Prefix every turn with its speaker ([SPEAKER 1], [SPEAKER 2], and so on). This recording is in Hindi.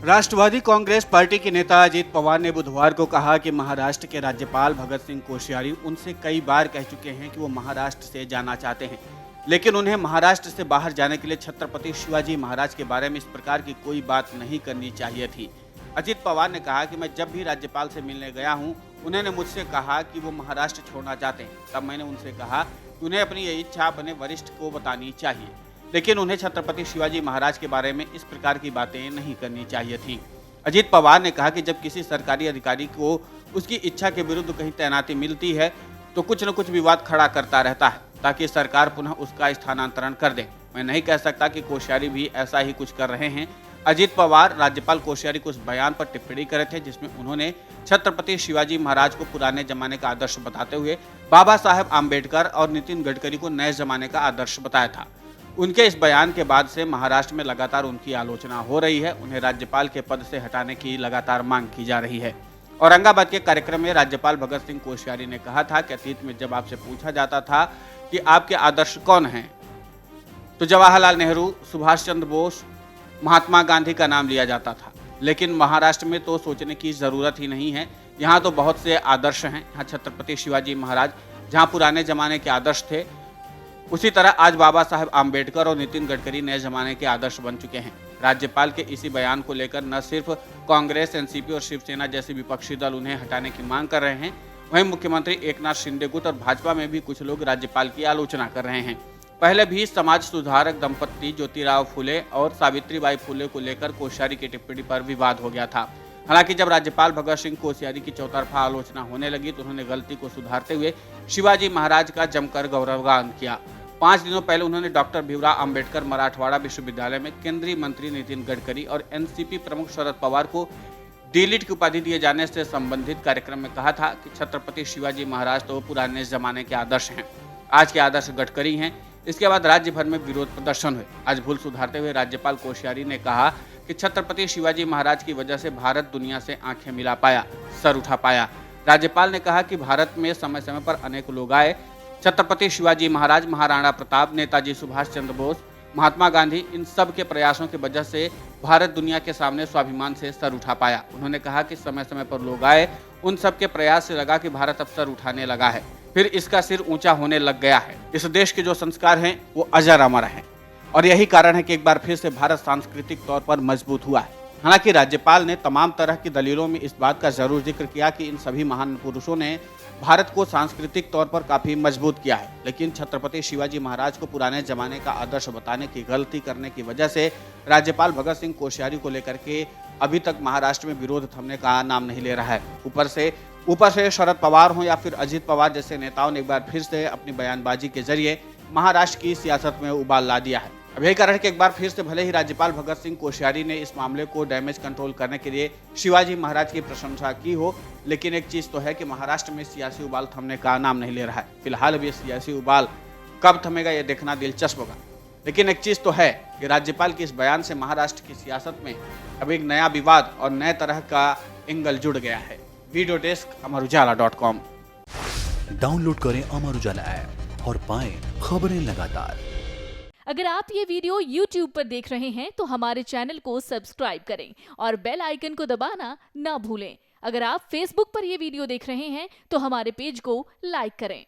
[SPEAKER 1] राष्ट्रवादी कांग्रेस पार्टी के नेता अजीत पवार ने बुधवार को कहा कि महाराष्ट्र के राज्यपाल भगत सिंह कोश्यारी उनसे कई बार कह चुके हैं कि वो महाराष्ट्र से जाना चाहते हैं, लेकिन उन्हें महाराष्ट्र से बाहर जाने के लिए छत्रपति शिवाजी महाराज के बारे में इस प्रकार की कोई बात नहीं करनी चाहिए थी। अजीत पवार ने कहा कि मैं जब भी राज्यपाल से मिलने गया हूं, उन्होंने मुझसे कहा कि वो महाराष्ट्र छोड़ना चाहते हैं। तब मैंने उनसे कहा कि उन्हें अपनी ये इच्छा अपने वरिष्ठ को बतानी चाहिए, लेकिन उन्हें छत्रपति शिवाजी महाराज के बारे में इस प्रकार की बातें नहीं करनी चाहिए थी। अजीत पवार ने कहा कि जब किसी सरकारी अधिकारी को उसकी इच्छा के विरुद्ध कहीं तैनाती मिलती है तो कुछ न कुछ विवाद खड़ा करता रहता है ताकि सरकार पुनः उसका स्थानांतरण कर दे। मैं नहीं कह सकता कि कोश्यारी भी ऐसा ही कुछ कर रहे हैं। अजीत पवार राज्यपाल कोश्यारी को उस बयान पर टिप्पणी करे थे जिसमें उन्होंने छत्रपति शिवाजी महाराज को पुराने जमाने का आदर्श बताते हुए बाबा साहेब आम्बेडकर और नितिन गडकरी को नए जमाने का आदर्श बताया था। उनके इस बयान के बाद से महाराष्ट्र में लगातार उनकी आलोचना हो रही है। उन्हें राज्यपाल के पद से हटाने की लगातार मांग की जा रही है। औरंगाबाद के कार्यक्रम में राज्यपाल भगत सिंह कोश्यारी ने कहा था कि अतीत में जब आपसे पूछा जाता था कि आपके आदर्श कौन हैं, तो जवाहरलाल नेहरू, सुभाष चंद्र बोस, महात्मा गांधी का नाम लिया जाता था, लेकिन महाराष्ट्र में तो सोचने की जरूरत ही नहीं है। यहाँ तो बहुत से आदर्श हैं। यहाँ छत्रपति शिवाजी महाराज जहाँ पुराने जमाने के आदर्श थे, उसी तरह आज बाबा साहेब आम्बेडकर और नितिन गडकरी नए जमाने के आदर्श बन चुके हैं। राज्यपाल के इसी बयान को लेकर न सिर्फ कांग्रेस, एनसीपी और शिवसेना जैसे विपक्षी दल उन्हें हटाने की मांग कर रहे हैं, वहीं मुख्यमंत्री एकनाथ शिंदे गुट और भाजपा में भी कुछ लोग राज्यपाल की आलोचना कर रहे हैं। पहले भी समाज सुधारक दंपत्ति ज्योतिराव फुले और सावित्रीबाई फुले को लेकर कोश्यारी की टिप्पणी पर विवाद हो गया था। हालांकि जब राज्यपाल भगत सिंह कोश्यारी की चौतरफा आलोचना होने लगी तो उन्होंने गलती को सुधारते हुए शिवाजी महाराज का जमकर गौरवगान किया। 5 दिनों पहले उन्होंने डॉक्टर भीमराव अंबेडकर मराठवाड़ा विश्वविद्यालय में केंद्रीय मंत्री नितिन गडकरी और एनसीपी प्रमुख शरद पवार को डी.लिट की उपाधि दिए जाने से संबंधित कार्यक्रम में कहा था कि छत्रपति शिवाजी महाराज तो पुराने जमाने के आदर्श हैं, आज के आदर्श गडकरी हैं। इसके बाद राज्य भर में विरोध प्रदर्शन हुए। आज भूल सुधारते हुए राज्यपाल कोश्यारी ने कहा कि छत्रपति शिवाजी महाराज की वजह से भारत दुनिया से आंखें मिला पाया, सर उठा पाया। राज्यपाल ने कहा कि भारत में समय समय पर अनेक लोग आए, छत्रपति शिवाजी महाराज, महाराणा प्रताप, नेताजी सुभाष चंद्र बोस, महात्मा गांधी, इन सब के प्रयासों की वजह से भारत दुनिया के सामने स्वाभिमान से सर उठा पाया। उन्होंने कहा कि समय समय पर लोग आए, उन सब के प्रयास से लगा कि भारत अब सर उठाने लगा है, फिर इसका सिर ऊंचा होने लग गया है। इस देश के जो संस्कार हैं वो अजर अमर हैं और यही कारण है कि एक बार फिर से भारत सांस्कृतिक तौर पर मजबूत हुआ है। हालांकि राज्यपाल ने तमाम तरह की दलीलों में इस बात का जरूर जिक्र किया कि इन सभी महान पुरुषों ने भारत को सांस्कृतिक तौर पर काफी मजबूत किया है, लेकिन छत्रपति शिवाजी महाराज को पुराने जमाने का आदर्श बताने की गलती करने की वजह से राज्यपाल भगत सिंह कोश्यारी को लेकर के अभी तक महाराष्ट्र में विरोध थमने का नाम नहीं ले रहा है। ऊपर से शरद पवार हो या फिर अजीत पवार जैसे नेताओं ने एक बार फिर से अपनी बयानबाजी के जरिए महाराष्ट्र की सियासत में उबाल ला दिया है। अब यही कारण है कि एक बार फिर से भले ही राज्यपाल भगत सिंह कोश्यारी ने इस मामले को डैमेज कंट्रोल करने के लिए शिवाजी महाराज की प्रशंसा की हो, लेकिन एक चीज तो है कि महाराष्ट्र में सियासी उबाल थमने का नाम नहीं ले रहा है। फिलहाल अब ये सियासी उबाल कब थमेगा ये देखना दिलचस्प होगा, लेकिन एक चीज तो है कि राज्यपाल के इस बयान से महाराष्ट्र की सियासत में अब एक नया विवाद और नए तरह का एंगल जुड़ गया है। Video desk अमरुजाला.com।
[SPEAKER 2] डाउनलोड करें अमर उजाला ऐप और पाएं खबरें लगातार।
[SPEAKER 3] अगर आप ये वीडियो YouTube पर देख रहे हैं तो हमारे चैनल को सब्सक्राइब करें और बेल आइकन को दबाना ना भूलें। अगर आप Facebook पर ये वीडियो देख रहे हैं तो हमारे पेज को लाइक करें।